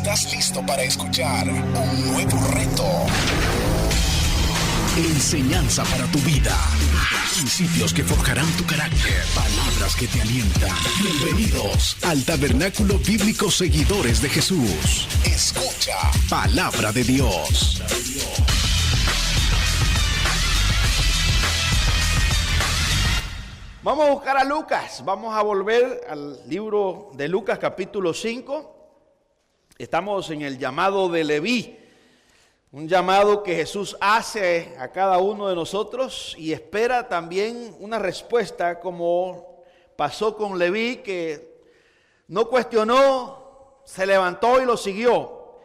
¿Estás listo para escuchar un nuevo reto? Enseñanza para tu vida. Principios que forjarán tu carácter. Palabras que te alientan. Bienvenidos al Tabernáculo Bíblico Seguidores de Jesús. Escucha Palabra de Dios. Vamos a buscar a Lucas. Vamos a volver al libro de Lucas capítulo 5. Estamos en el llamado de Leví. Un llamado que Jesús hace a cada uno de nosotros y espera también una respuesta, como pasó con Leví, que no cuestionó, se levantó y lo siguió.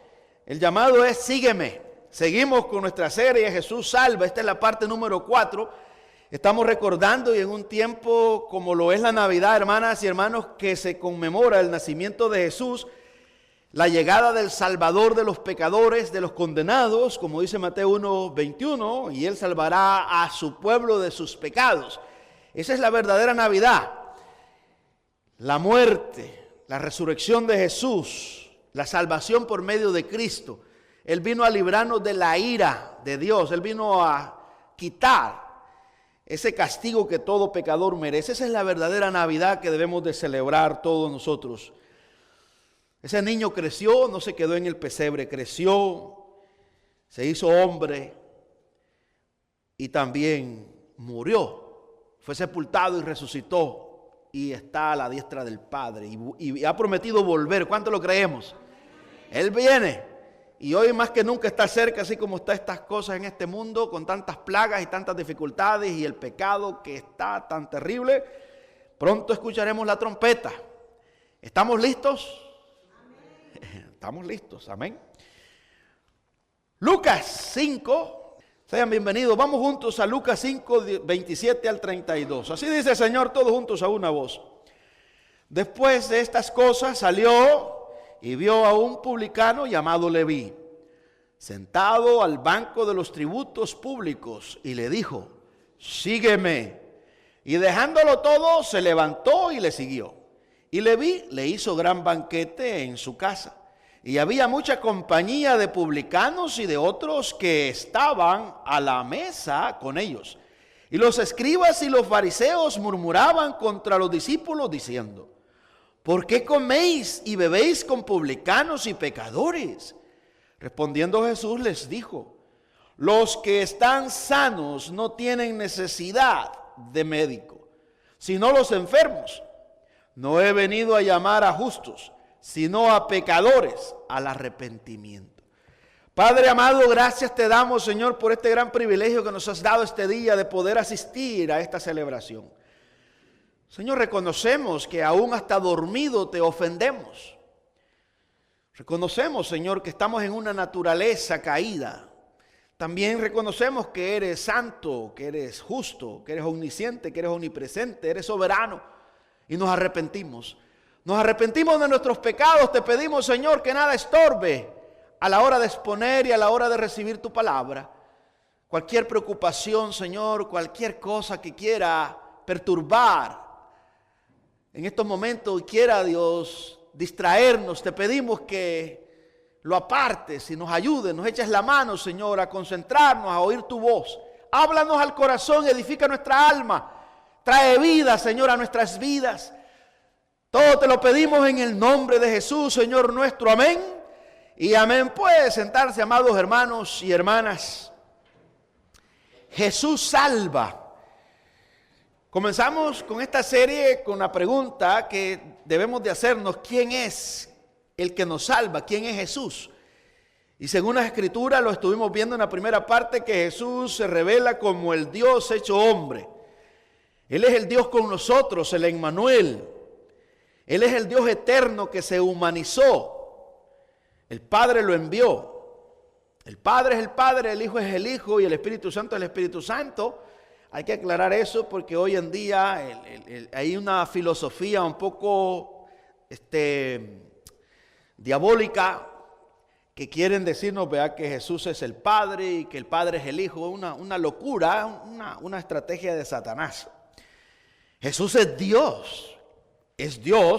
El llamado es sígueme. Seguimos con nuestra serie Jesús salva. Esta es la parte número 4. Estamos recordando, y en un tiempo como lo es la Navidad, hermanas y hermanos, que se conmemora el nacimiento de Jesús, la llegada del Salvador de los pecadores, de los condenados, como dice Mateo 1:21, y Él salvará a su pueblo de sus pecados. Esa es la verdadera Navidad. La muerte, la resurrección de Jesús, la salvación por medio de Cristo. Él vino a librarnos de la ira de Dios. Él vino a quitar ese castigo que todo pecador merece. Esa es la verdadera Navidad que debemos de celebrar todos nosotros. Ese niño creció, no se quedó en el pesebre, creció, se hizo hombre y también murió. Fue sepultado y resucitó y está a la diestra del Padre y ha prometido volver. ¿Cuánto lo creemos? Él viene y hoy más que nunca está cerca, así como están estas cosas en este mundo, con tantas plagas y tantas dificultades y el pecado que está tan terrible. Pronto escucharemos la trompeta. ¿Estamos listos? Estamos listos, amén. Lucas 5, sean bienvenidos. Vamos juntos a Lucas 5, 27 al 32. Así dice el Señor, todos juntos a una voz. Después de estas cosas salió y vio a un publicano llamado Leví, sentado al banco de los tributos públicos, y le dijo: sígueme. Y dejándolo todo, se levantó y le siguió. Y Leví le hizo gran banquete en su casa. Y había mucha compañía de publicanos y de otros que estaban a la mesa con ellos. Y los escribas y los fariseos murmuraban contra los discípulos diciendo: ¿por qué coméis y bebéis con publicanos y pecadores? Respondiendo Jesús les dijo: los que están sanos no tienen necesidad de médico, sino los enfermos. No he venido a llamar a justos, sino a pecadores al arrepentimiento. Padre amado, gracias te damos, Señor, por este gran privilegio que nos has dado este día de poder asistir a esta celebración. Señor, reconocemos que aún hasta dormido te ofendemos. Reconocemos, Señor, que estamos en una naturaleza caída. También reconocemos que eres santo, que eres justo, que eres omnisciente, que eres omnipresente, eres soberano, y nos arrepentimos. Nos arrepentimos de nuestros pecados. Te pedimos, Señor, que nada estorbe a la hora de exponer y a la hora de recibir tu palabra. Cualquier preocupación, Señor, cualquier cosa que quiera perturbar en estos momentos y quiera, Dios, distraernos, te pedimos que lo apartes y nos ayudes, nos eches la mano, Señor, a concentrarnos, a oír tu voz. Háblanos al corazón, edifica nuestra alma, trae vida, Señor, a nuestras vidas. Todo te lo pedimos en el nombre de Jesús, Señor nuestro. Amén y amén. Puede sentarse, amados hermanos y hermanas. Jesús salva. Comenzamos con esta serie con la pregunta que debemos de hacernos: ¿quién es el que nos salva? ¿Quién es Jesús? Y según las Escrituras, lo estuvimos viendo en la primera parte, que Jesús se revela como el Dios hecho hombre. Él es el Dios con nosotros, el Emmanuel. Él es el Dios eterno que se humanizó. El Padre lo envió. El Padre es el Padre, el Hijo es el Hijo y el Espíritu Santo es el Espíritu Santo. Hay que aclarar eso porque hoy en día hay una filosofía un poco diabólica que quieren decirnos, vea, que Jesús es el Padre y que el Padre es el Hijo. Una locura, una estrategia de Satanás. Jesús es Dios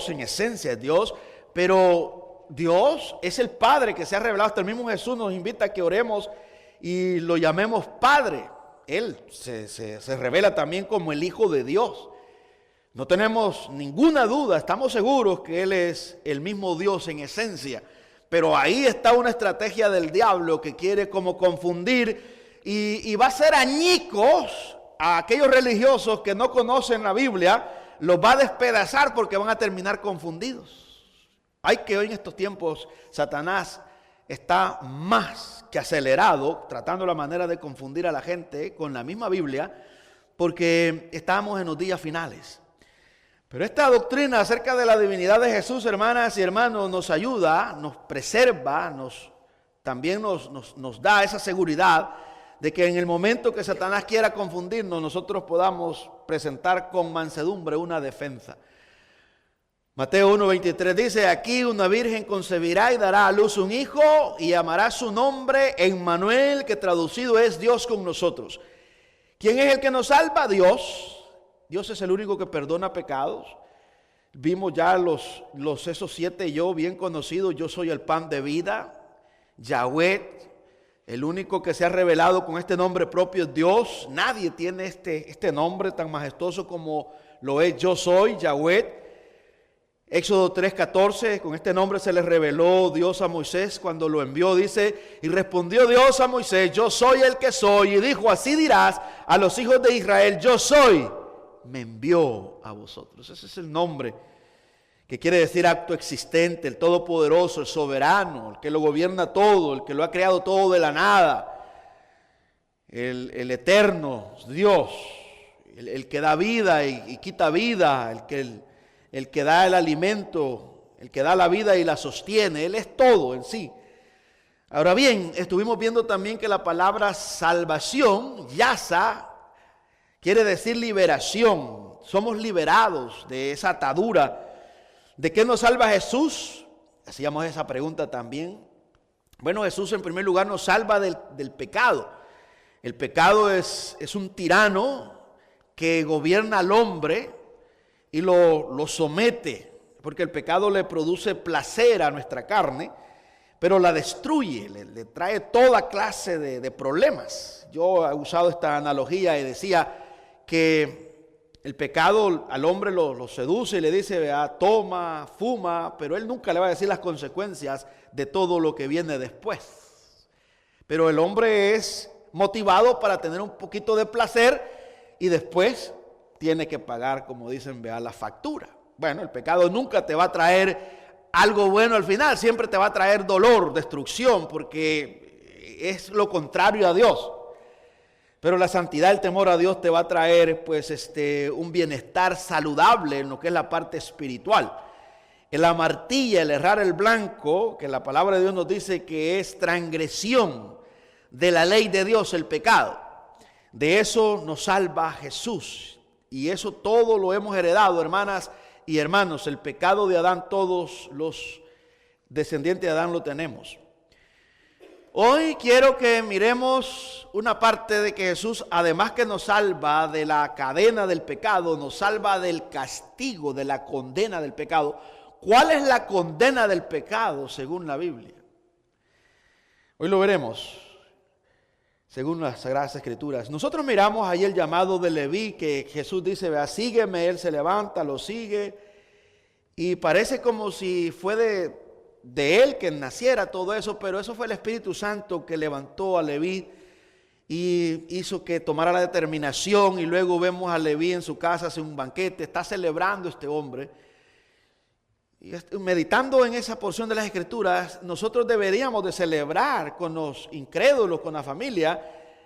en esencia es Dios, pero Dios es el Padre que se ha revelado. Hasta el mismo Jesús nos invita a que oremos y lo llamemos Padre. Él se revela también como el Hijo de Dios. No tenemos ninguna duda, estamos seguros que Él es el mismo Dios en esencia. Pero ahí está una estrategia del diablo que quiere como confundir y va a hacer añicos a aquellos religiosos que no conocen la Biblia, los va a despedazar porque van a terminar confundidos. Hay que hoy en estos tiempos Satanás está más que acelerado tratando la manera de confundir a la gente con la misma Biblia porque estamos en los días finales. Pero esta doctrina acerca de la divinidad de Jesús, hermanas y hermanos, nos ayuda, nos preserva, también nos da esa seguridad de que en el momento que Satanás quiera confundirnos, nosotros podamos presentar con mansedumbre una defensa. Mateo 1:23 dice, aquí una virgen concebirá y dará a luz un hijo y llamará su nombre Emmanuel, que traducido es Dios con nosotros. ¿Quién es el que nos salva? Dios. Dios es el único que perdona pecados. Vimos ya esos 7 yo bien conocidos. Yo soy el pan de vida. Yahweh, el único que se ha revelado con este nombre propio es Dios. Nadie tiene este nombre tan majestuoso como lo es Yo soy, Yahweh. Éxodo 3:14, con este nombre se le reveló Dios a Moisés cuando lo envió, dice, y respondió Dios a Moisés, yo soy el que soy, y dijo, así dirás a los hijos de Israel, yo soy, me envió a vosotros. Ese es el nombre que quiere decir acto existente, el todopoderoso, el soberano, el que lo gobierna todo, el que lo ha creado todo de la nada, el eterno Dios, el que da vida y quita vida, el que da el alimento, el que da la vida y la sostiene. Él es todo en sí. Ahora bien, estuvimos viendo también que la palabra salvación, yasa, quiere decir liberación. Somos liberados de esa atadura. ¿De qué nos salva Jesús? Hacíamos esa pregunta también. Bueno, Jesús en primer lugar nos salva del pecado. El pecado es un tirano que gobierna al hombre y lo somete, porque el pecado le produce placer a nuestra carne, pero la destruye, le trae toda clase de problemas. Yo he usado esta analogía y decía que el pecado al hombre lo seduce y le dice, vea, toma, fuma, pero él nunca le va a decir las consecuencias de todo lo que viene después. Pero el hombre es motivado para tener un poquito de placer y después tiene que pagar, como dicen, vea, la factura. Bueno, el pecado nunca te va a traer algo bueno al final, siempre te va a traer dolor, destrucción, porque es lo contrario a Dios. Pero la santidad, el temor a Dios te va a traer pues un bienestar saludable en lo que es la parte espiritual. En la amartilla, el errar el blanco, que la palabra de Dios nos dice que es transgresión de la ley de Dios, el pecado. De eso nos salva Jesús. Y eso todo lo hemos heredado, hermanas y hermanos. El pecado de Adán, todos los descendientes de Adán lo tenemos. Hoy quiero que miremos una parte de que Jesús, además que nos salva de la cadena del pecado, nos salva del castigo, de la condena del pecado. ¿Cuál es la condena del pecado según la Biblia? Hoy lo veremos. Según las Sagradas Escrituras. Nosotros miramos ahí el llamado de Leví, que Jesús dice, vea, sígueme, él se levanta, lo sigue, y parece como si fue de él que naciera todo eso, pero eso fue el Espíritu Santo que levantó a Leví y hizo que tomara la determinación, y luego vemos a Leví en su casa, hace un banquete, está celebrando este hombre. Y meditando en esa porción de las Escrituras, nosotros deberíamos de celebrar con los incrédulos, con la familia,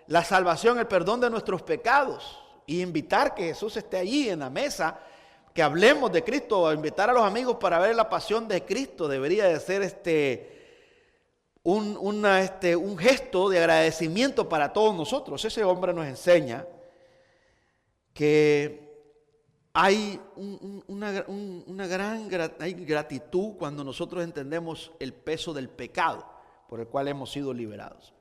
la salvación, el perdón de nuestros pecados, y invitar que Jesús esté allí en la mesa, que hablemos de Cristo, invitar a los amigos para ver la pasión de Cristo. Debería de ser un gesto de agradecimiento para todos nosotros. Ese hombre nos enseña que hay una gran gratitud cuando nosotros entendemos el peso del pecado por el cual hemos sido liberados.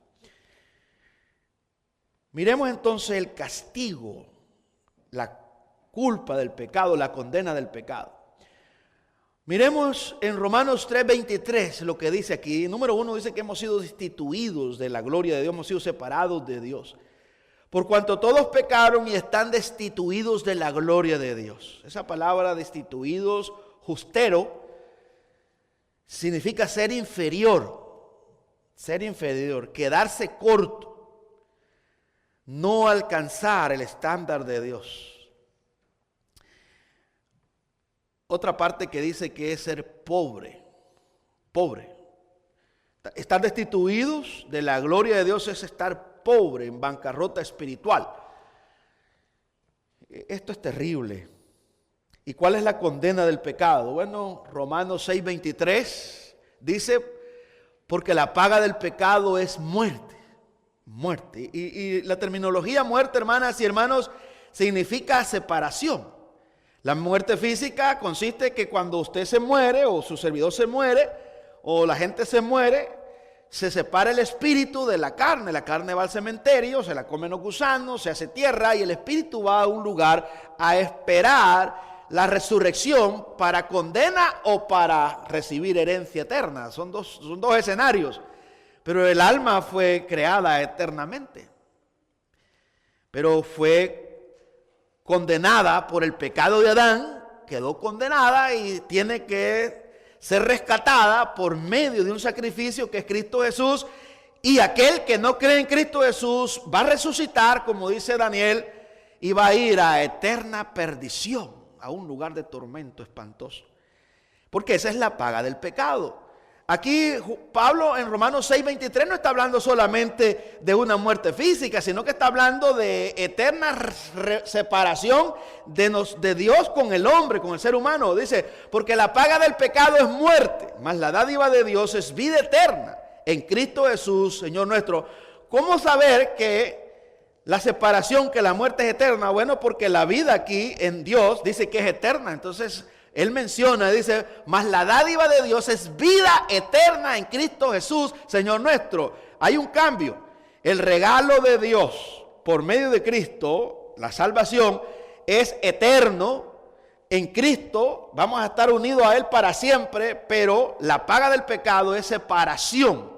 Miremos entonces el castigo, la culpa del pecado, la condena del pecado. Miremos en Romanos 3:23 lo que dice aquí. Número 1 dice que hemos sido destituidos de la gloria de Dios, hemos sido separados de Dios. Por cuanto todos pecaron y están destituidos de la gloria de Dios. Esa palabra destituidos, justero, significa ser inferior, quedarse corto, no alcanzar el estándar de Dios. Otra parte que dice que es ser pobre. Estar destituidos de la gloria de Dios es estar pobre, en bancarrota espiritual. Esto es terrible. ¿Y cuál es la condena del pecado? Bueno, Romanos 6:23 dice, porque la paga del pecado es muerte. Y la terminología muerte, hermanas y hermanos, significa separación. La muerte física consiste que cuando usted se muere o su servidor se muere o la gente se muere, se separa el espíritu de la carne va al cementerio, se la comen los gusanos, se hace tierra y el espíritu va a un lugar a esperar la resurrección para condena o para recibir herencia eterna. Son dos escenarios, pero el alma fue creada eternamente, pero fue condenada por el pecado de Adán, quedó condenada y tiene que ser rescatada por medio de un sacrificio que es Cristo Jesús. Y aquel que no cree en Cristo Jesús va a resucitar, como dice Daniel, y va a ir a eterna perdición, a un lugar de tormento espantoso. Porque esa es la paga del pecado. Aquí Pablo en Romanos 6:23 no está hablando solamente de una muerte física, sino que está hablando de eterna separación de Dios con el hombre, con el ser humano. Dice, porque la paga del pecado es muerte, mas la dádiva de Dios es vida eterna en Cristo Jesús, Señor nuestro. ¿Cómo saber que la separación, que la muerte es eterna? Bueno, porque la vida aquí en Dios dice que es eterna. Entonces él menciona, dice, mas la dádiva de Dios es vida eterna en Cristo Jesús, Señor nuestro. Hay un cambio. El regalo de Dios por medio de Cristo, la salvación, es eterno en Cristo. Vamos a estar unidos a Él para siempre, pero la paga del pecado es separación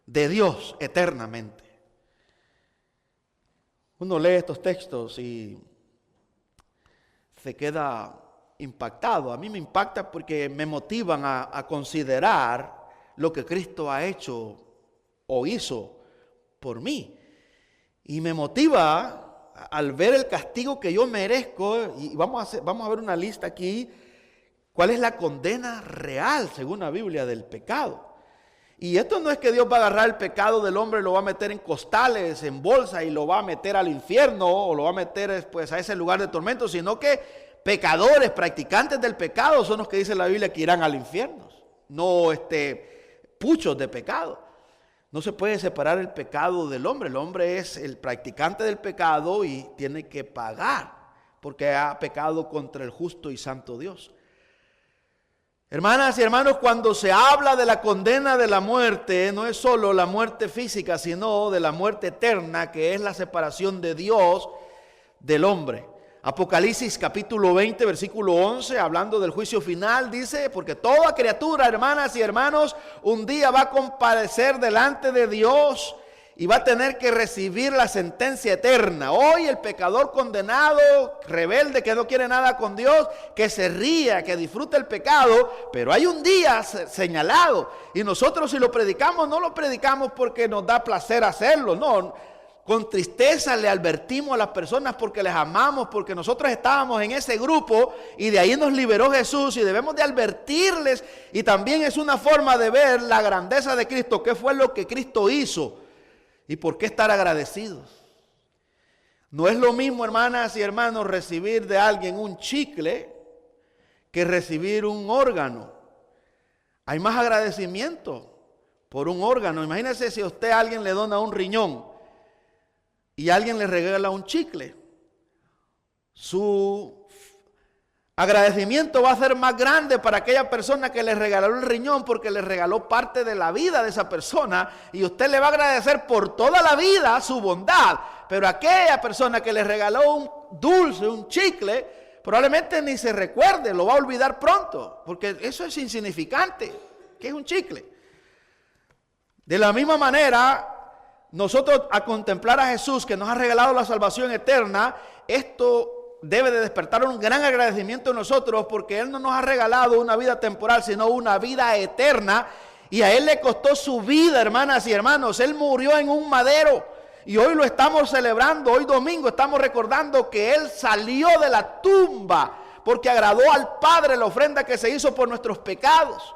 de Dios eternamente. Uno lee estos textos y se queda impactado. A mí me impacta porque me motivan a considerar lo que Cristo ha hecho o hizo por mí. Y me motiva al ver el castigo que yo merezco. Y vamos a ver una lista aquí. ¿Cuál es la condena real, según la Biblia, del pecado? Y esto no es que Dios va a agarrar el pecado del hombre y lo va a meter en costales, en bolsa, y lo va a meter al infierno o lo va a meter pues a ese lugar de tormento, sino que pecadores, practicantes del pecado son los que dice la Biblia que irán al infierno, no puchos de pecado. No se puede separar el pecado del hombre. El hombre es el practicante del pecado y tiene que pagar porque ha pecado contra el justo y santo Dios. Hermanas y hermanos, cuando se habla de la condena de la muerte, no es solo la muerte física, sino de la muerte eterna, que es la separación de Dios del hombre. Apocalipsis capítulo 20, versículo 11, hablando del juicio final, dice, porque toda criatura, hermanas y hermanos, un día va a comparecer delante de Dios y va a tener que recibir la sentencia eterna. Hoy el pecador condenado, rebelde, que no quiere nada con Dios, que se ría, que disfruta el pecado, pero hay un día señalado. Y nosotros si lo predicamos, no lo predicamos porque nos da placer hacerlo, no. Con tristeza le advertimos a las personas porque les amamos, porque nosotros estábamos en ese grupo y de ahí nos liberó Jesús y debemos de advertirles. Y también es una forma de ver la grandeza de Cristo, qué fue lo que Cristo hizo y por qué estar agradecidos. No es lo mismo, hermanas y hermanos, recibir de alguien un chicle que recibir un órgano. Hay más agradecimiento por un órgano. Imagínense si a alguien le dona un riñón y alguien le regala un chicle. Su agradecimiento va a ser más grande para aquella persona que le regaló el riñón, porque le regaló parte de la vida de esa persona, y usted le va a agradecer por toda la vida su bondad. Pero aquella persona que le regaló un dulce, un chicle, probablemente ni se recuerde, lo va a olvidar pronto, porque eso es insignificante, que es un chicle. De la misma manera, nosotros a contemplar a Jesús que nos ha regalado la salvación eterna, esto debe de despertar un gran agradecimiento en nosotros, porque Él no nos ha regalado una vida temporal, sino una vida eterna, y a Él le costó su vida, hermanas y hermanos. Él murió en un madero, y hoy lo estamos celebrando. Hoy domingo estamos recordando que Él salió de la tumba, porque agradó al Padre la ofrenda que se hizo por nuestros pecados.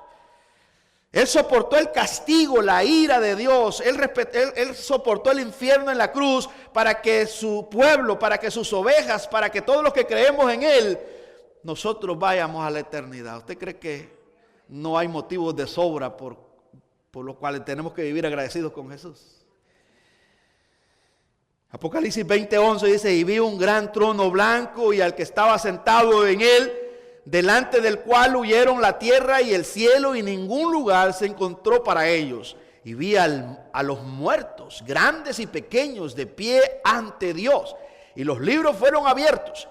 Él soportó el castigo, la ira de Dios. Él soportó el infierno en la cruz para que su pueblo, para que sus ovejas, para que todos los que creemos en Él, nosotros vayamos a la eternidad. ¿Usted cree que no hay motivos de sobra por los cuales tenemos que vivir agradecidos con Jesús? Apocalipsis 20:11 dice: y vi un gran trono blanco y al que estaba sentado en él, delante del cual huyeron la tierra y el cielo, y ningún lugar se encontró para ellos. Y vi a los muertos, grandes y pequeños, de pie ante Dios. Y los libros fueron abiertos.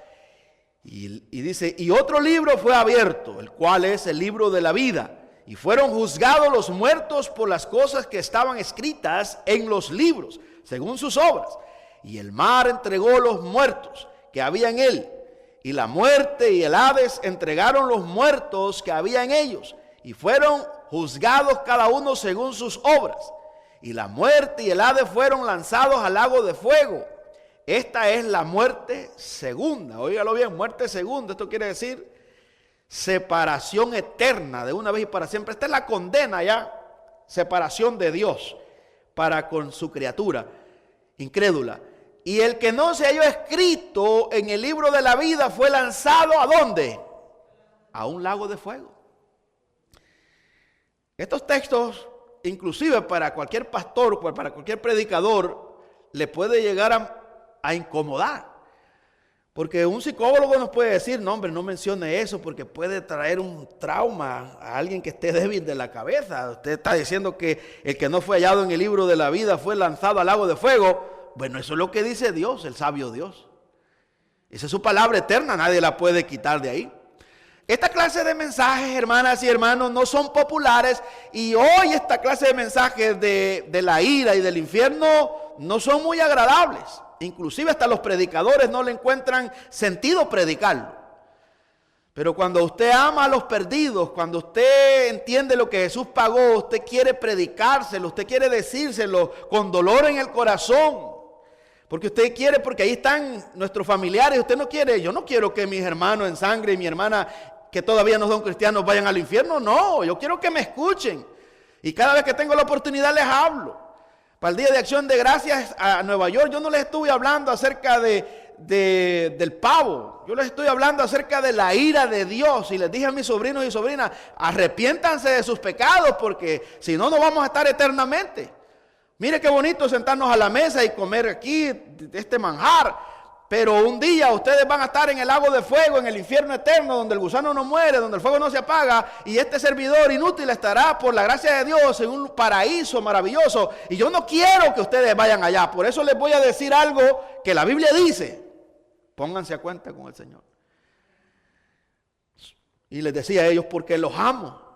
Y dice, y otro libro fue abierto, el cual es el libro de la vida. Y fueron juzgados los muertos por las cosas que estaban escritas en los libros, según sus obras. Y el mar entregó los muertos que había en él. Y la muerte y el Hades entregaron los muertos que había en ellos, y fueron juzgados cada uno según sus obras. Y la muerte y el Hades fueron lanzados al lago de fuego. Esta es la muerte segunda. Óigalo bien, muerte segunda. Esto quiere decir separación eterna de una vez y para siempre. Esta es la condena ya. Separación de Dios para con su criatura incrédula. Y el que no se halló escrito en el libro de la vida fue lanzado ¿a dónde? A un lago de fuego. Estos textos, inclusive para cualquier pastor, para cualquier predicador, le puede llegar a incomodar. Porque un psicólogo nos puede decir, no hombre, no mencione eso porque puede traer un trauma a alguien que esté débil de la cabeza. Usted está diciendo que el que no fue hallado en el libro de la vida fue lanzado al lago de fuego. Bueno, eso es lo que dice Dios, el sabio Dios. Esa es su palabra eterna, nadie la puede quitar de ahí. Esta clase de mensajes, hermanas y hermanos, no son populares, y hoy esta clase de mensajes de la ira y del infierno no son muy agradables. Inclusive hasta los predicadores no le encuentran sentido predicarlo. Pero cuando usted ama a los perdidos, cuando usted entiende lo que Jesús pagó, usted quiere predicárselo, usted quiere decírselo con dolor en el corazón. Porque usted quiere, porque ahí están nuestros familiares. Usted no quiere, yo no quiero que mis hermanos en sangre y mi hermana que todavía no son cristianos vayan al infierno. No, yo quiero que me escuchen. Y cada vez que tengo la oportunidad les hablo. Para el Día de Acción de Gracias a Nueva York, yo no les estuve hablando acerca del pavo. Yo les estoy hablando acerca de la ira de Dios. Y les dije a mis sobrinos y sobrinas, arrepiéntanse de sus pecados, porque si no, no vamos a estar eternamente. Mire qué bonito sentarnos a la mesa y comer aquí este manjar, pero un día ustedes van a estar en el lago de fuego, en el infierno eterno, donde el gusano no muere, donde el fuego no se apaga, y este servidor inútil estará por la gracia de Dios en un paraíso maravilloso. Y yo no quiero que ustedes vayan allá. Por eso les voy a decir algo que la Biblia dice: pónganse a cuenta con el Señor. Y les decía a ellos, porque los amo.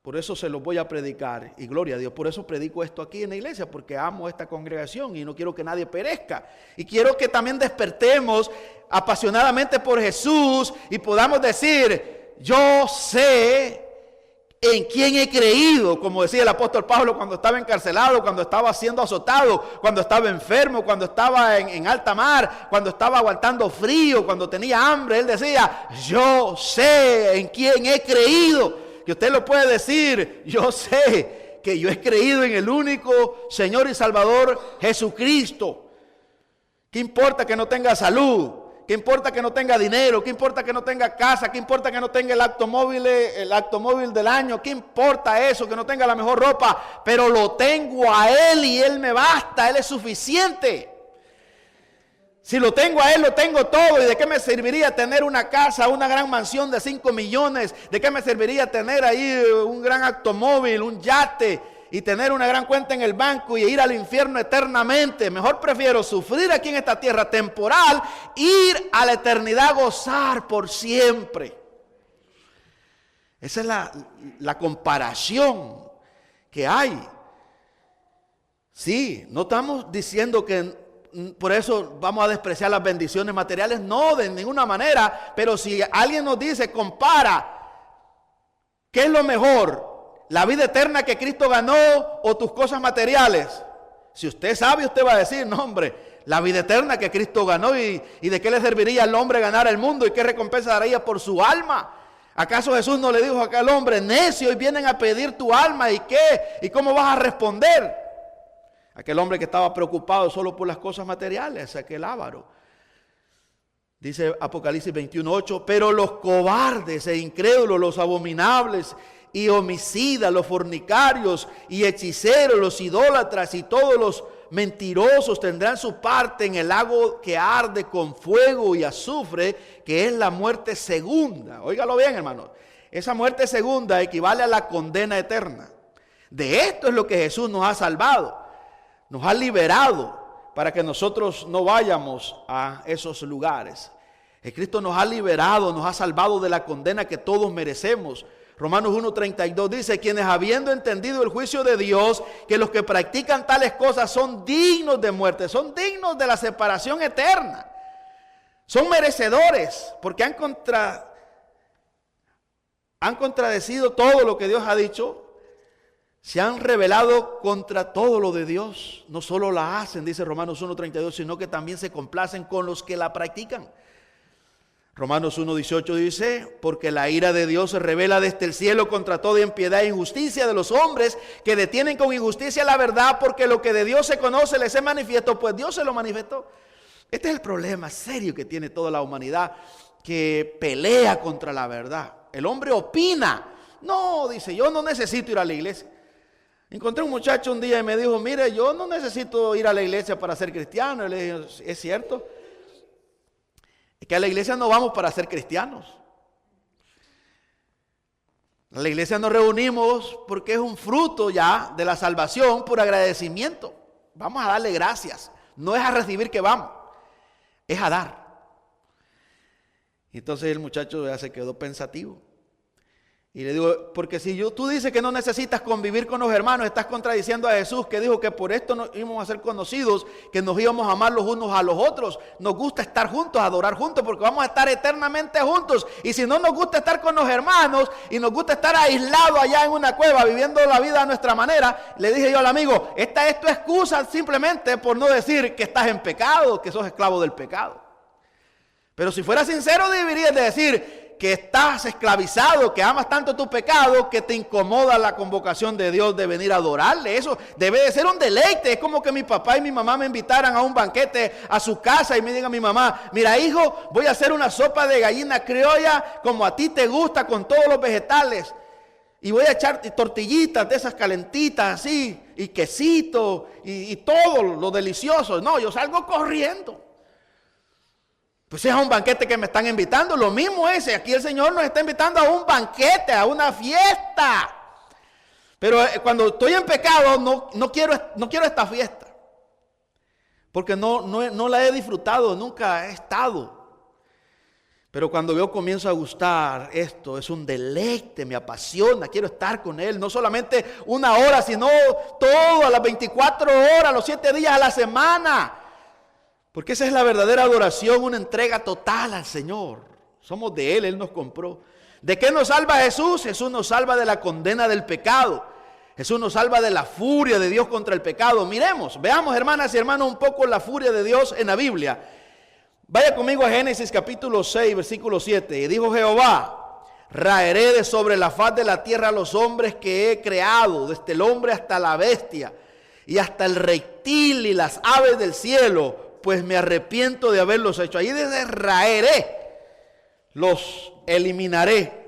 Por eso se los voy a predicar, y gloria a Dios. Por eso predico esto aquí en la iglesia, porque amo esta congregación y no quiero que nadie perezca. Y quiero que también despertemos apasionadamente por Jesús y podamos decir, yo sé en quién he creído, como decía el apóstol Pablo cuando estaba encarcelado, cuando estaba siendo azotado, cuando estaba enfermo, cuando estaba en alta mar, cuando estaba aguantando frío, cuando tenía hambre. Él decía, yo sé en quién he creído. Que usted lo puede decir, yo sé que yo he creído en el único Señor y Salvador Jesucristo. ¿Qué importa que no tenga salud? ¿Qué importa que no tenga dinero? ¿Qué importa que no tenga casa? ¿Qué importa que no tenga el automóvil del año? ¿Qué importa eso? Que no tenga la mejor ropa. Pero lo tengo a Él y Él me basta, Él es suficiente. Si lo tengo a Él, lo tengo todo. ¿Y de qué me serviría tener una casa, una gran mansión de 5 millones? ¿De qué me serviría tener ahí un gran automóvil, un yate? y tener una gran cuenta en el banco y ir al infierno eternamente. Mejor prefiero sufrir aquí en esta tierra temporal, ir a la eternidad a gozar por siempre. Esa es la comparación que hay. Sí, no estamos diciendo que por eso vamos a despreciar las bendiciones materiales, no, de ninguna manera. Pero si alguien nos dice, compara, ¿qué es lo mejor? ¿La vida eterna que Cristo ganó o tus cosas materiales? Si usted sabe, usted va a decir, no hombre, la vida eterna que Cristo ganó, y de qué le serviría al hombre ganar el mundo y qué recompensa daría por su alma. ¿Acaso Jesús no le dijo a aquel hombre, necio, y vienen a pedir tu alma, y qué? ¿Y cómo vas a responder? Aquel hombre que estaba preocupado solo por las cosas materiales, aquel avaro. Dice Apocalipsis 21:8, pero los cobardes e incrédulos, los abominables y homicidas, los fornicarios y hechiceros, los idólatras y todos los mentirosos tendrán su parte en el lago que arde con fuego y azufre, que es la muerte segunda. Óigalo bien, hermano. Esa muerte segunda equivale a la condena eterna. De esto es lo que Jesús nos ha salvado. Nos ha liberado para que nosotros no vayamos a esos lugares. El Cristo nos ha liberado, nos ha salvado de la condena que todos merecemos. Romanos 1:32 dice, quienes habiendo entendido el juicio de Dios, que los que practican tales cosas son dignos de muerte, son dignos de la separación eterna. Son merecedores porque han contradecido todo lo que Dios ha dicho. Se han rebelado contra todo lo de Dios. No solo la hacen, dice Romanos 1:32, sino que también se complacen con los que la practican. Romanos 1:18 dice, porque la ira de Dios se revela desde el cielo contra toda impiedad e injusticia de los hombres que detienen con injusticia la verdad, porque lo que de Dios se conoce les es manifiesto, pues Dios se lo manifestó. Este es el problema serio que tiene toda la humanidad, que pelea contra la verdad. El hombre opina. No, dice, yo no necesito ir a la iglesia. Encontré un muchacho un día y me dijo, mire, yo no necesito ir a la iglesia para ser cristiano. Y le dije, ¿es cierto? Es que a la iglesia no vamos para ser cristianos. A la iglesia nos reunimos porque es un fruto ya de la salvación por agradecimiento. Vamos a darle gracias. No es a recibir que vamos, es a dar. Entonces el muchacho ya se quedó pensativo. Y le digo, porque si tú dices que no necesitas convivir con los hermanos, estás contradiciendo a Jesús, que dijo que por esto nos íbamos a ser conocidos, que nos íbamos a amar los unos a los otros. Nos gusta estar juntos, adorar juntos, porque vamos a estar eternamente juntos. Y si no nos gusta estar con los hermanos y nos gusta estar aislados allá en una cueva, viviendo la vida a nuestra manera, le dije yo al amigo, esta es tu excusa simplemente por no decir que estás en pecado, que sos esclavo del pecado. Pero si fueras sincero, deberías de decir que estás esclavizado, que amas tanto tu pecado, que te incomoda la convocación de Dios de venir a adorarle. Eso debe de ser un deleite. Es como que mi papá y mi mamá me invitaran a un banquete a su casa y me digan a mi mamá, mira hijo, voy a hacer una sopa de gallina criolla como a ti te gusta, con todos los vegetales. Y voy a echar tortillitas de esas calentitas así, y quesito, y todo lo delicioso. No, yo salgo corriendo. Pues es a un banquete que me están invitando. Lo mismo es, aquí el Señor nos está invitando a un banquete, a una fiesta. Pero cuando estoy en pecado no quiero esta fiesta. Porque no la he disfrutado, nunca he estado. Pero cuando yo comienzo a gustar esto, es un deleite, me apasiona, quiero estar con Él. No solamente una hora, sino todo, a las 24 horas, los 7 días a la semana. Porque esa es la verdadera adoración, una entrega total al Señor. Somos de Él, Él nos compró. ¿De qué nos salva Jesús? Jesús nos salva de la condena del pecado. Jesús nos salva de la furia de Dios contra el pecado. Miremos, veamos hermanas y hermanos un poco la furia de Dios en la Biblia. Vaya conmigo a Génesis capítulo 6, versículo 7. Y dijo Jehová, raeré de sobre la faz de la tierra a los hombres que he creado, desde el hombre hasta la bestia, y hasta el reptil y las aves del cielo, pues me arrepiento de haberlos hecho. Ahí dice raeré, los eliminaré.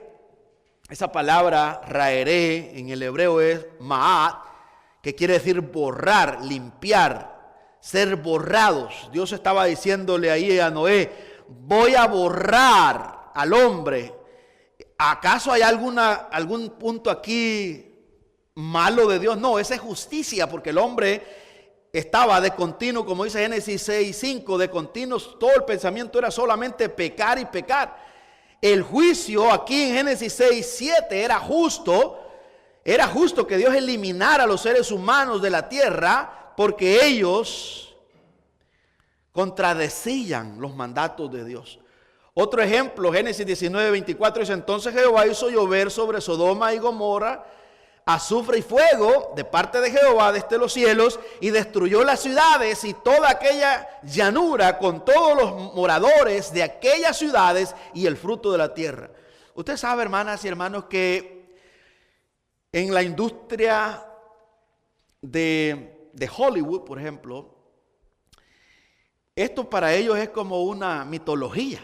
Esa palabra raeré en el hebreo es ma'at, que quiere decir borrar, limpiar, ser borrados. Dios estaba diciéndole ahí a Noé, voy a borrar al hombre. ¿Acaso hay algún punto aquí malo de Dios. No, esa es justicia, porque el hombre estaba de continuo, como dice Génesis 6:5, de continuo, todo el pensamiento era solamente pecar y pecar. El juicio aquí en Génesis 6:7 era justo que Dios eliminara a los seres humanos de la tierra, porque ellos contradecían los mandatos de Dios. Otro ejemplo, Génesis 19:24 dice: entonces Jehová hizo llover sobre Sodoma y Gomorra azufre y fuego de parte de Jehová desde los cielos, y destruyó las ciudades y toda aquella llanura con todos los moradores de aquellas ciudades y el fruto de la tierra. Usted sabe, hermanas y hermanos, que en la industria de Hollywood, por ejemplo, esto para ellos es como una mitología.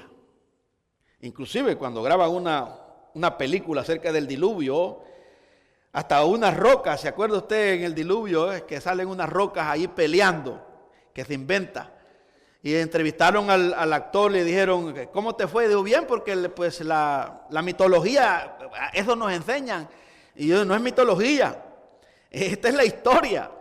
Inclusive cuando graban una película acerca del diluvio, hasta unas rocas, ¿se acuerda usted en el diluvio? Que salen unas rocas ahí peleando, que se inventa. Y entrevistaron al actor, le dijeron: ¿cómo te fue? Dijo: bien, porque pues la mitología, eso nos enseñan. Y yo: no es mitología, esta es la historia,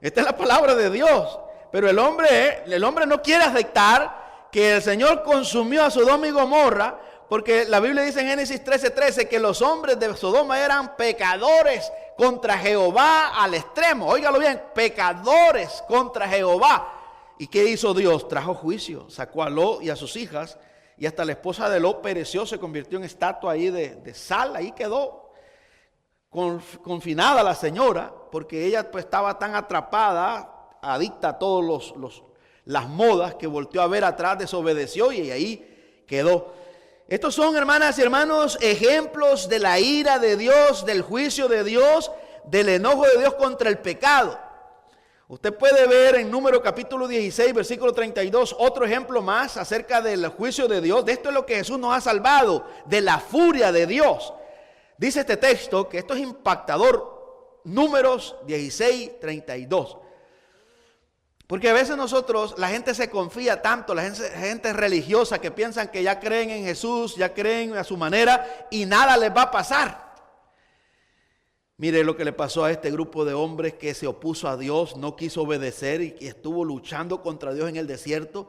esta es la palabra de Dios. Pero el hombre no quiere aceptar que el Señor consumió a Sodoma y Gomorra, porque la Biblia dice en Génesis 13:13 que los hombres de Sodoma eran pecadores contra Jehová al extremo. Óigalo bien, pecadores contra Jehová. ¿Y qué hizo Dios? Trajo juicio, sacó a Lot y a sus hijas, y hasta la esposa de Lot pereció, se convirtió en estatua ahí de sal, ahí quedó confinada la señora, porque ella pues estaba tan atrapada, adicta a todas las modas, que volteó a ver atrás, desobedeció y ahí quedó. Estos son, hermanas y hermanos, ejemplos de la ira de Dios, del juicio de Dios, del enojo de Dios contra el pecado. Usted puede ver en Número capítulo 16, versículo 32, otro ejemplo más acerca del juicio de Dios. De esto es lo que Jesús nos ha salvado, de la furia de Dios. Dice este texto que esto es impactador. Números 16, 32. Porque a veces la gente se confía tanto, la gente religiosa, que piensan que ya creen en Jesús, ya creen a su manera y nada les va a pasar. Mire lo que le pasó a este grupo de hombres que se opuso a Dios, no quiso obedecer y estuvo luchando contra Dios en el desierto.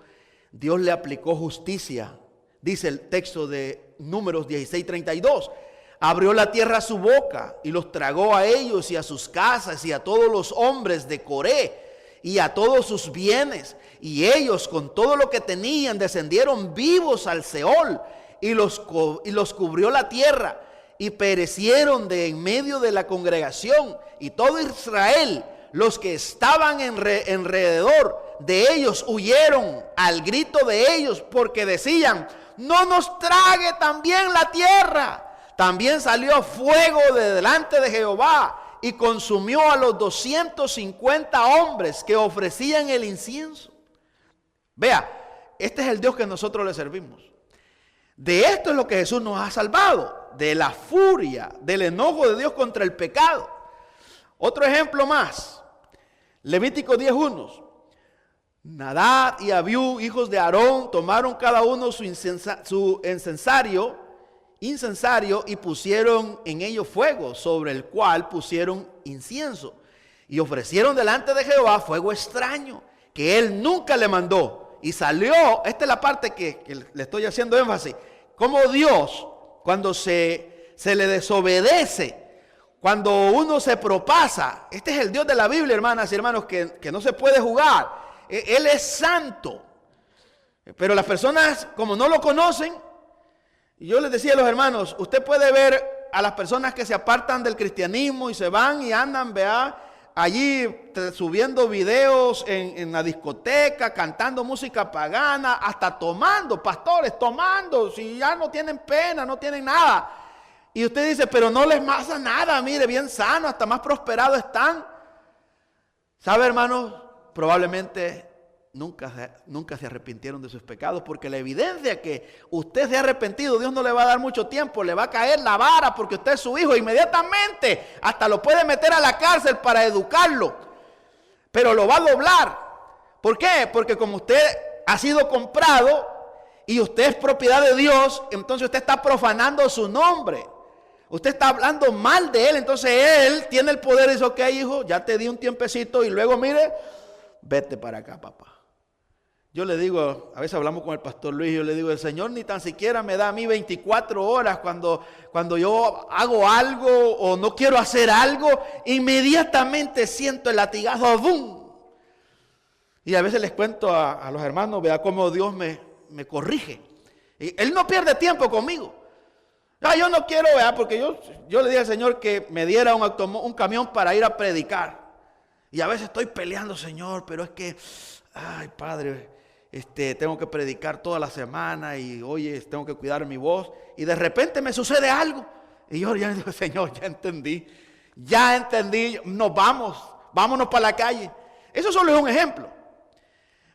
Dios le aplicó justicia. Dice el texto de Números 16, 32. Abrió la tierra su boca y los tragó a ellos y a sus casas y a todos los hombres de Coré y a todos sus bienes, y ellos con todo lo que tenían descendieron vivos al Seol, y los cubrió la tierra, y perecieron de en medio de la congregación, y todo Israel, los que estaban alrededor de ellos, huyeron al grito de ellos, porque decían: no nos trague también la tierra. También salió fuego de delante de Jehová y consumió a los 250 hombres que ofrecían el incienso. Vea, este es el Dios que nosotros le servimos. De esto es lo que Jesús nos ha salvado, de la furia, del enojo de Dios contra el pecado. Otro ejemplo más, Levítico 10:1. Nadab y Abiú, hijos de Aarón, tomaron cada uno su incensario y pusieron en ello fuego, sobre el cual pusieron incienso, y ofrecieron delante de Jehová fuego extraño, que él nunca le mandó, y salió. Esta es la parte que le estoy haciendo énfasis, como Dios, cuando se le desobedece, cuando uno se propasa. Este es el Dios de la Biblia, hermanas y hermanos, que no se puede jugar. Él es santo, pero las personas, como no lo conocen, y yo les decía a los hermanos, usted puede ver a las personas que se apartan del cristianismo y se van y andan, allí subiendo videos en la discoteca, cantando música pagana, hasta tomando, pastores, tomando, si ya no tienen pena, no tienen nada. Y usted dice: pero no les pasa nada, mire, bien sano, hasta más prosperados están. ¿Sabe, hermanos? Probablemente nunca se arrepintieron de sus pecados, porque la evidencia que usted se ha arrepentido, Dios no le va a dar mucho tiempo, le va a caer la vara, porque usted es su hijo inmediatamente, hasta lo puede meter a la cárcel para educarlo, pero lo va a doblar. ¿Por qué? Porque como usted ha sido comprado y usted es propiedad de Dios, entonces usted está profanando su nombre. Usted está hablando mal de él, entonces él tiene el poder y dice, ok, hijo, ya te di un tiempecito y luego mire, vete para acá, papá. Yo le digo, a veces hablamos con el pastor Luis, yo le digo, el Señor ni tan siquiera me da a mí 24 horas cuando yo hago algo o no quiero hacer algo, inmediatamente siento el latigazo, ¡bum! Y a veces les cuento a los hermanos, vea cómo Dios me corrige. Y Él no pierde tiempo conmigo. Yo no quiero, vea, porque yo le dije al Señor que me diera un camión para ir a predicar. Y a veces estoy peleando, Señor, pero es que, ay, Padre, tengo que predicar toda la semana y oye, tengo que cuidar mi voz. Y de repente me sucede algo. Y yo ya le digo, Señor, ya entendí, vámonos para la calle. Eso solo es un ejemplo.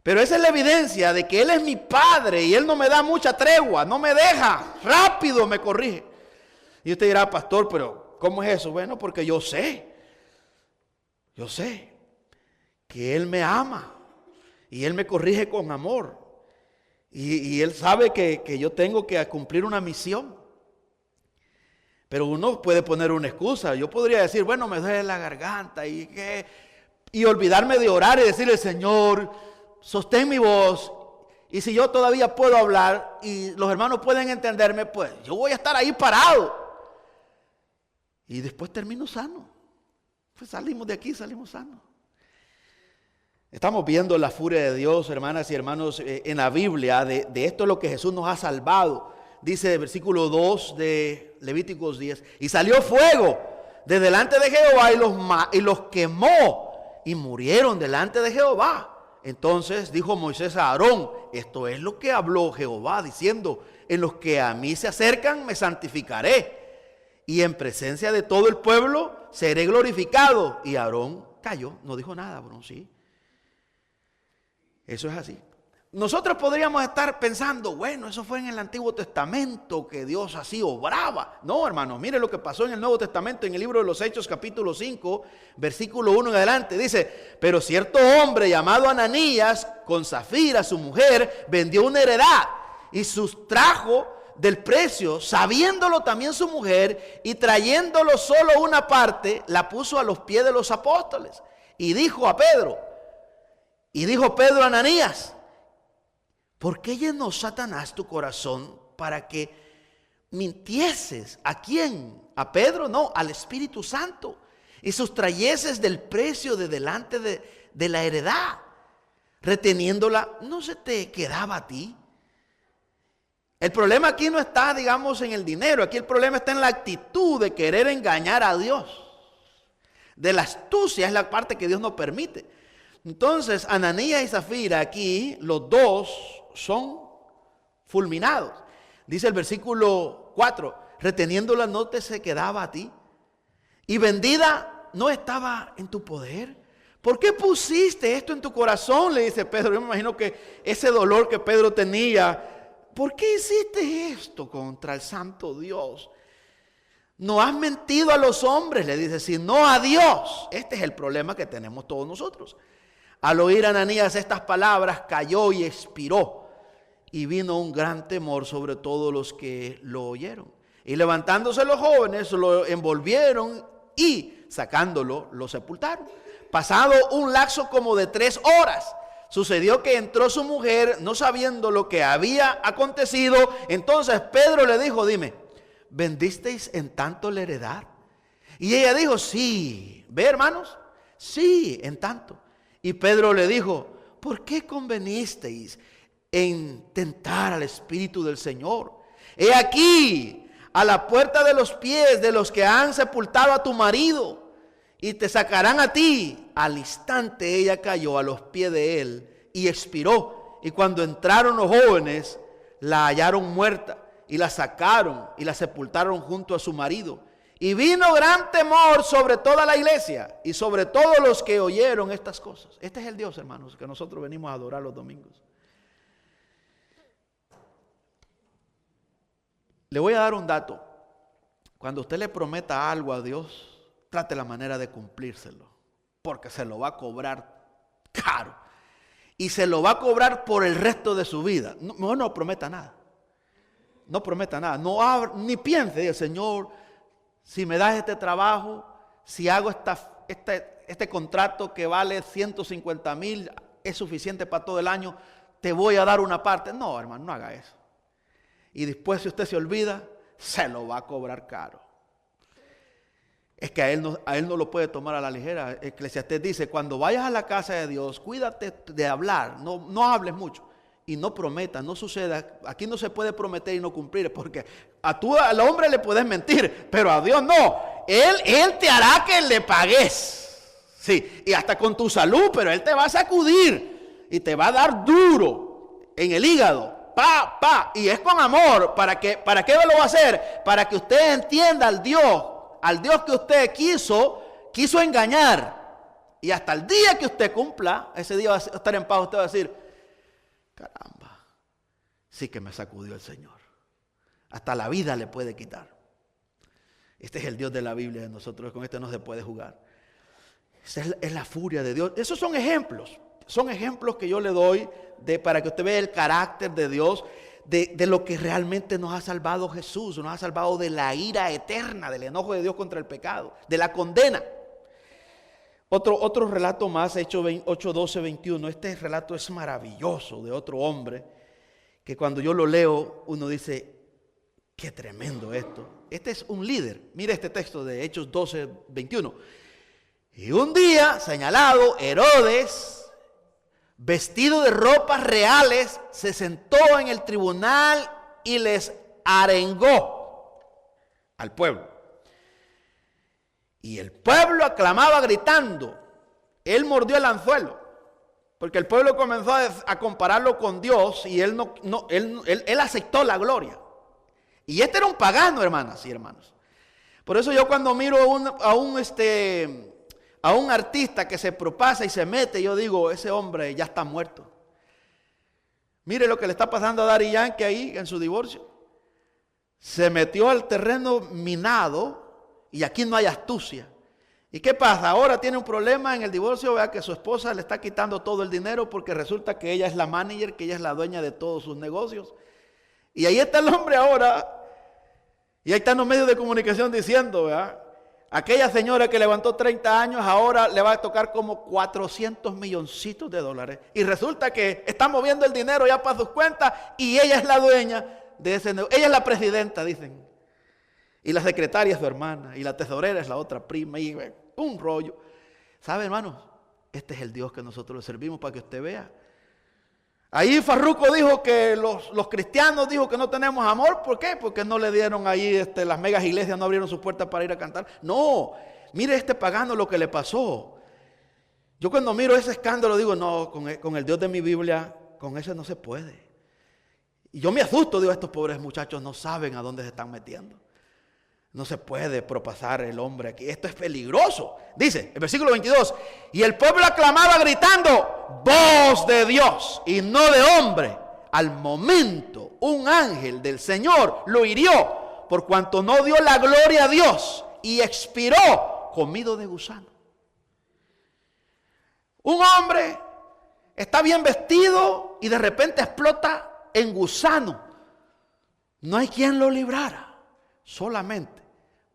Pero esa es la evidencia de que Él es mi Padre y Él no me da mucha tregua, no me deja, rápido me corrige. Y usted dirá, pastor, pero ¿cómo es eso? Bueno, porque yo sé que Él me ama y Él me corrige con amor. Y Él sabe que yo tengo que cumplir una misión. Pero uno puede poner una excusa. Yo podría decir, bueno, me duele la garganta y olvidarme de orar y decirle, Señor, sostén mi voz. Y si yo todavía puedo hablar y los hermanos pueden entenderme, pues yo voy a estar ahí parado. Y después termino sano. Pues salimos de aquí, salimos sanos. Estamos viendo la furia de Dios, hermanas y hermanos, en la Biblia. De esto es lo que Jesús nos ha salvado. Dice el versículo 2 de Levíticos 10. Y salió fuego de delante de Jehová y los quemó y murieron delante de Jehová. Entonces dijo Moisés a Aarón, esto es lo que habló Jehová diciendo, en los que a mí se acercan me santificaré y en presencia de todo el pueblo seré glorificado. Y Aarón cayó, no dijo nada, Aarón, sí. Eso es así. Nosotros podríamos estar pensando, bueno, eso fue en el Antiguo Testamento que Dios así obraba. No, hermanos, mire lo que pasó en el Nuevo Testamento, en el libro de los Hechos, capítulo 5, versículo 1 en adelante. Dice, pero cierto hombre llamado Ananías, con Zafira, su mujer, vendió una heredad y sustrajo del precio, sabiéndolo también su mujer, y trayéndolo solo una parte, la puso a los pies de los apóstoles. Y dijo Pedro a Ananías, ¿por qué llenó Satanás tu corazón para que mintieses? ¿A quién? ¿A Pedro? No, al Espíritu Santo. Y sustrayeses del precio de delante de la heredad. Reteniéndola, ¿no se te quedaba a ti? El problema aquí no está, digamos, en el dinero. Aquí el problema está en la actitud de querer engañar a Dios. De la astucia es la parte que Dios no permite. Entonces, Ananías y Zafira aquí, los dos son fulminados. Dice el versículo 4, reteniéndola no te se quedaba a ti y vendida no estaba en tu poder. ¿Por qué pusiste esto en tu corazón? Le dice Pedro. Yo me imagino que ese dolor que Pedro tenía, ¿por qué hiciste esto contra el santo Dios? No has mentido a los hombres, le dice, sino a Dios. Este es el problema que tenemos todos nosotros. Al oír Ananías estas palabras, cayó y expiró. Y vino un gran temor sobre todos los que lo oyeron. Y levantándose los jóvenes, lo envolvieron y sacándolo, lo sepultaron. Pasado un lapso como de 3 horas, sucedió que entró su mujer, no sabiendo lo que había acontecido. Entonces Pedro le dijo, dime, ¿vendisteis en tanto la heredad? Y ella dijo, sí. ¿Ve, hermanos? Sí, en tanto. Y Pedro le dijo, ¿por qué convenisteis en tentar al Espíritu del Señor? He aquí, a la puerta de los pies de los que han sepultado a tu marido, y te sacarán a ti. Al instante ella cayó a los pies de él y expiró. Y cuando entraron los jóvenes, la hallaron muerta y la sacaron y la sepultaron junto a su marido. Y vino gran temor sobre toda la iglesia y sobre todos los que oyeron estas cosas. Este es el Dios, hermanos, que nosotros venimos a adorar los domingos. Le voy a dar un dato. Cuando usted le prometa algo a Dios, trate la manera de cumplírselo, porque se lo va a cobrar caro. Y se lo va a cobrar por el resto de su vida. No prometa nada. No prometa nada. No ni piense, diga, Señor, si me das este trabajo, si hago este contrato que vale 150,000, es suficiente para todo el año, te voy a dar una parte. No, hermano, no haga eso. Y después, si usted se olvida, se lo va a cobrar caro. Es que a él no lo puede tomar a la ligera. Eclesiastés dice, cuando vayas a la casa de Dios, cuídate de hablar, no hables mucho. Y no prometas, no suceda. Aquí no se puede prometer y no cumplir, porque al hombre le puedes mentir, pero a Dios no. Él te hará que le pagues. Sí, y hasta con tu salud, pero Él te va a sacudir y te va a dar duro en el hígado. Y es con amor. ¿Para qué lo va a hacer? Para que usted entienda al Dios que usted quiso engañar. Y hasta el día que usted cumpla, ese día va a estar en paz. Usted va a decir, caramba, sí que me sacudió el Señor. Hasta la vida le puede quitar. Este es el Dios de la Biblia de nosotros. Con este no se puede jugar. Esa es la furia de Dios. Esos son ejemplos. Son ejemplos que yo le doy para que usted vea el carácter de Dios, de lo que realmente nos ha salvado Jesús. Nos ha salvado de la ira eterna, del enojo de Dios contra el pecado, de la condena. Otro relato más, Hechos 8, 12, 21. Este relato es maravilloso, de otro hombre, que cuando yo lo leo, uno dice, qué tremendo esto. Este es un líder. Mire este texto de Hechos 12, 21. Y un día señalado, Herodes, vestido de ropas reales, se sentó en el tribunal y les arengó al pueblo. Y el pueblo aclamaba gritando. Él mordió el anzuelo, porque el pueblo comenzó a compararlo con Dios y él aceptó la gloria. Y este era un pagano, hermanas y hermanos. Por eso yo cuando miro a un artista que se propasa y se mete, yo digo, ese hombre ya está muerto. Mire lo que le está pasando a Daddy Yankee ahí en su divorcio. Se metió al terreno minado y aquí no hay astucia. ¿Y qué pasa? Ahora tiene un problema en el divorcio, vea que su esposa le está quitando todo el dinero porque resulta que ella es la manager, que ella es la dueña de todos sus negocios. Y ahí está el hombre ahora, y ahí están los medios de comunicación diciendo, ¿verdad? Aquella señora que levantó 30 años ahora le va a tocar como 400 milloncitos de dólares. Y resulta que está moviendo el dinero ya para sus cuentas y ella es la dueña de ese negocio. Ella es la presidenta, dicen. Y la secretaria es su hermana y la tesorera es la otra prima y un rollo. ¿Sabe, hermanos? Este es el Dios que nosotros le servimos, para que usted vea. Ahí Farruko dijo que los cristianos dijo que no tenemos amor. ¿Por qué? Porque no le dieron ahí, las megas iglesias no abrieron sus puertas para ir a cantar. No, mire este pagano lo que le pasó. Yo cuando miro ese escándalo digo, no, con el Dios de mi Biblia, con ese no se puede. Y yo me asusto, digo, estos pobres muchachos no saben a dónde se están metiendo. No se puede propasar el hombre aquí. Esto es peligroso. Dice, el versículo 22. Y el pueblo aclamaba gritando, voz de Dios y no de hombre. Al momento, un ángel del Señor lo hirió, por cuanto no dio la gloria a Dios, y expiró comido de gusano. Un hombre está bien vestido y de repente explota en gusano. No hay quien lo librara. Solamente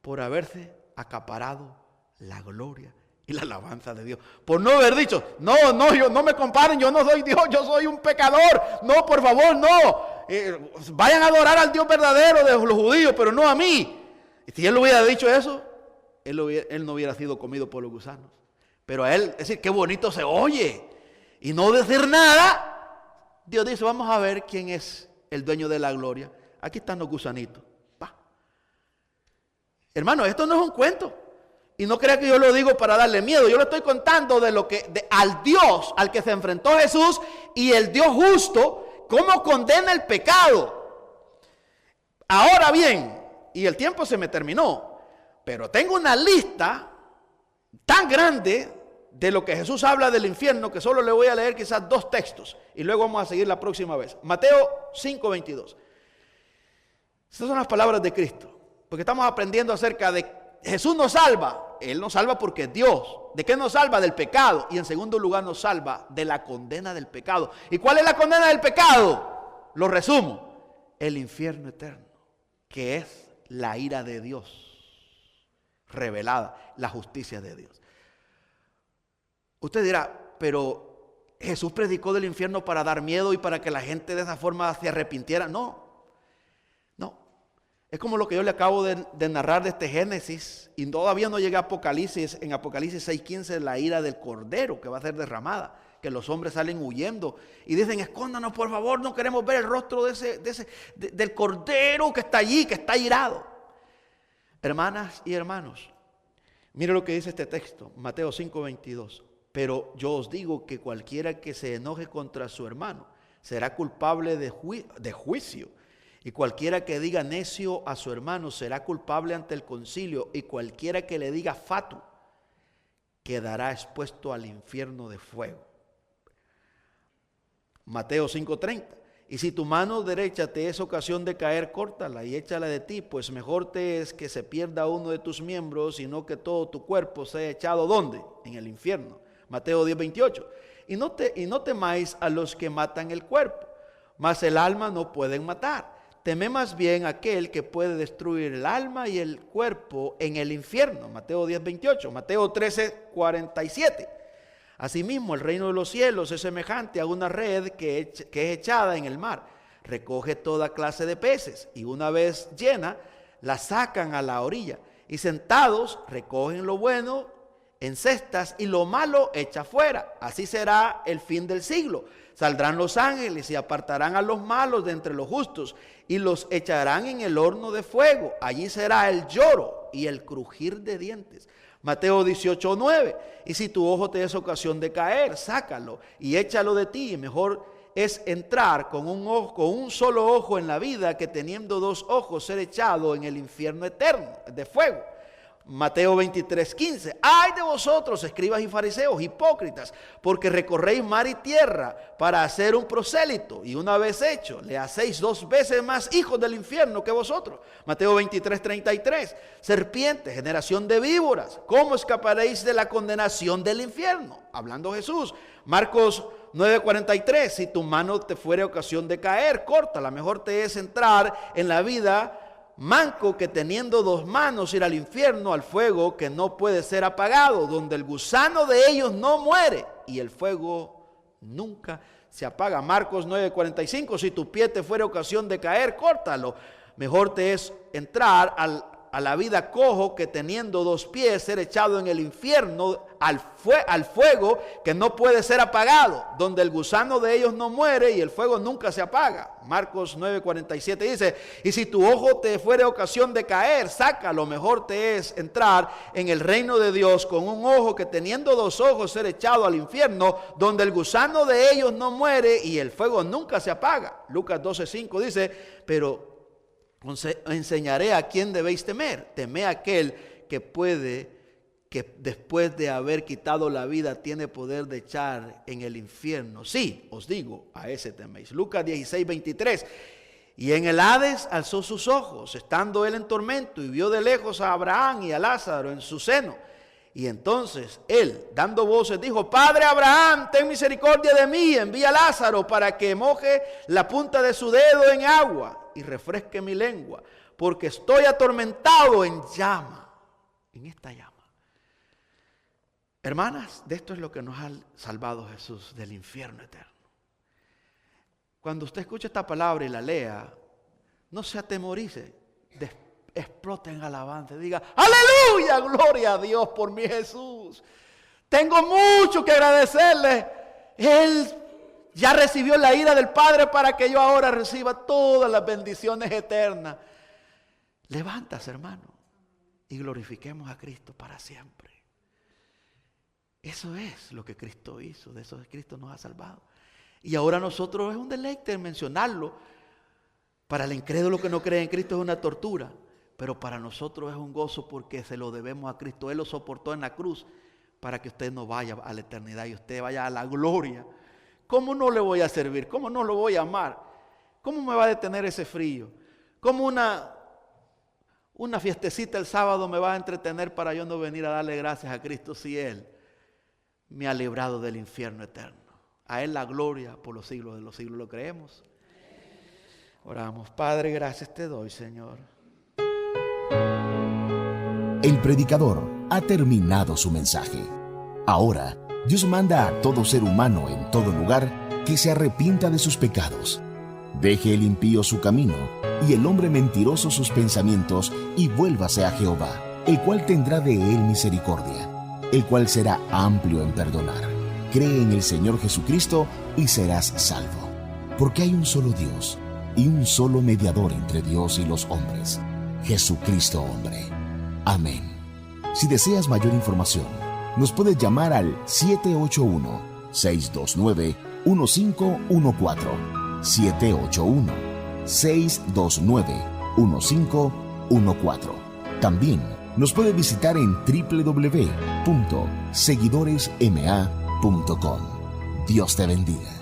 por haberse acaparado la gloria y la alabanza de Dios. Por no haber dicho, no, no me comparen, yo no soy Dios, yo soy un pecador. No, por favor, no. Vayan a adorar al Dios verdadero de los judíos, pero no a mí. Y si él hubiera dicho eso, él no hubiera sido comido por los gusanos. Pero a él, es decir, qué bonito se oye. Y no decir nada, Dios dice, vamos a ver quién es el dueño de la gloria. Aquí están los gusanitos. Hermano, esto no es un cuento. Y no crea que yo lo digo para darle miedo. Yo le estoy contando al Dios al que se enfrentó Jesús, y el Dios justo, cómo condena el pecado. Ahora bien, y el tiempo se me terminó, pero tengo una lista tan grande de lo que Jesús habla del infierno, que solo le voy a leer quizás 2 textos y luego vamos a seguir la próxima vez. Mateo 5:22. Estas son las palabras de Cristo. Porque estamos aprendiendo acerca de Jesús nos salva. Él nos salva porque es Dios. ¿De qué nos salva? Del pecado. Y en segundo lugar nos salva de la condena del pecado. ¿Y cuál es la condena del pecado? Lo resumo. El infierno eterno, que es la ira de Dios. revelada, la justicia de Dios. Usted dirá, pero Jesús predicó del infierno para dar miedo y para que la gente de esa forma se arrepintiera. No. Es como lo que yo le acabo de narrar de este Génesis, y todavía no llegué a Apocalipsis. En Apocalipsis 6:15, la ira del Cordero que va a ser derramada, que los hombres salen huyendo y dicen, escóndanos por favor, no queremos ver el rostro del Cordero que está allí, que está irado. Hermanas y hermanos, mire lo que dice este texto, Mateo 5:22. Pero yo os digo que cualquiera que se enoje contra su hermano será culpable de juicio. Y cualquiera que diga necio a su hermano será culpable ante el concilio. Y cualquiera que le diga fatu quedará expuesto al infierno de fuego. Mateo 5:30. Y si tu mano derecha te es ocasión de caer, córtala y échala de ti, pues mejor te es que se pierda uno de tus miembros, sino que todo tu cuerpo sea echado ¿dónde? En el infierno. Mateo 10:28. Y no temáis a los que matan el cuerpo, mas el alma no pueden matar. Teme más bien aquel que puede destruir el alma y el cuerpo en el infierno. Mateo 10:28. Mateo 13:47. Asimismo, el reino de los cielos es semejante a una red que es echada en el mar. Recoge toda clase de peces y una vez llena, la sacan a la orilla. Y sentados, recogen lo bueno en cestas y lo malo echa fuera. Así será el fin del siglo. Saldrán los ángeles y apartarán a los malos de entre los justos y los echarán en el horno de fuego. Allí será el lloro y el crujir de dientes. Mateo 18:9. Y si tu ojo te es ocasión de caer, sácalo y échalo de ti. Mejor es entrar con un solo ojo en la vida que teniendo dos ojos ser echado en el infierno eterno de fuego. Mateo 23:15. Ay de vosotros, escribas y fariseos, hipócritas, porque recorréis mar y tierra para hacer un prosélito, y una vez hecho, le hacéis 2 veces más hijos del infierno que vosotros. Mateo 23:33. Serpientes, generación de víboras, ¿cómo escaparéis de la condenación del infierno? Hablando Jesús. Marcos 9:43. Si tu mano te fuere ocasión de caer, córtala. Mejor te es entrar en la vida manco que teniendo 2 manos ir al infierno, al fuego que no puede ser apagado, donde el gusano de ellos no muere y el fuego nunca se apaga. Marcos 9:45. Si tu pie te fuere ocasión de caer, córtalo. Mejor te es entrar a la vida cojo que teniendo 2 pies ser echado en el infierno, al fuego que no puede ser apagado, donde el gusano de ellos no muere y el fuego nunca se apaga. Marcos 9:47 dice, y si tu ojo te fuere ocasión de caer, sácalo. Mejor te es entrar en el reino de Dios con un ojo que teniendo 2 ojos ser echado al infierno, donde el gusano de ellos no muere y el fuego nunca se apaga. Lucas 12:5 dice, pero enseñaré a quién debéis temer. Temé a aquel que después de haber quitado la vida tiene poder de echar en el infierno. Sí, os digo, a ese teméis. Lucas 16:23. Y en el Hades alzó sus ojos, estando él en tormento, y vio de lejos a Abraham y a Lázaro en su seno. Y entonces él, dando voces, dijo, Padre Abraham, ten misericordia de mí, envía a Lázaro para que moje la punta de su dedo en agua y refresque mi lengua, porque estoy atormentado en esta llama. Hermanas, de esto es lo que nos ha salvado Jesús, del infierno eterno. Cuando usted escuche esta palabra y la lea, no se atemorice, explote en alabanza, diga, aleluya, gloria a Dios por mi Jesús. Tengo mucho que agradecerle. Él ya recibió la ira del Padre para que yo ahora reciba todas las bendiciones eternas. Levántase, hermano, y glorifiquemos a Cristo para siempre. Eso es lo que Cristo hizo, de eso Cristo nos ha salvado. Y ahora nosotros es un deleite mencionarlo. Para el incrédulo que no cree en Cristo es una tortura, pero para nosotros es un gozo porque se lo debemos a Cristo. Él lo soportó en la cruz para que usted no vaya a la eternidad y usted vaya a la gloria. ¿Cómo no le voy a servir? ¿Cómo no lo voy a amar? ¿Cómo me va a detener ese frío? ¿Cómo una fiestecita el sábado me va a entretener para yo no venir a darle gracias a Cristo si Él me ha librado del infierno eterno? A Él la gloria por los siglos de los siglos. ¿Lo creemos? Oramos. Padre, gracias te doy, Señor. El predicador ha terminado su mensaje. Ahora, Dios manda a todo ser humano en todo lugar que se arrepienta de sus pecados. Deje el impío su camino y el hombre mentiroso sus pensamientos y vuélvase a Jehová, el cual tendrá de él misericordia, el cual será amplio en perdonar. Cree en el Señor Jesucristo y serás salvo. Porque hay un solo Dios y un solo mediador entre Dios y los hombres, Jesucristo hombre. Amén. Si deseas mayor información, nos puedes llamar al 781-629-1514. 781-629-1514. También nos puede visitar en www.seguidoresma.com. Dios te bendiga.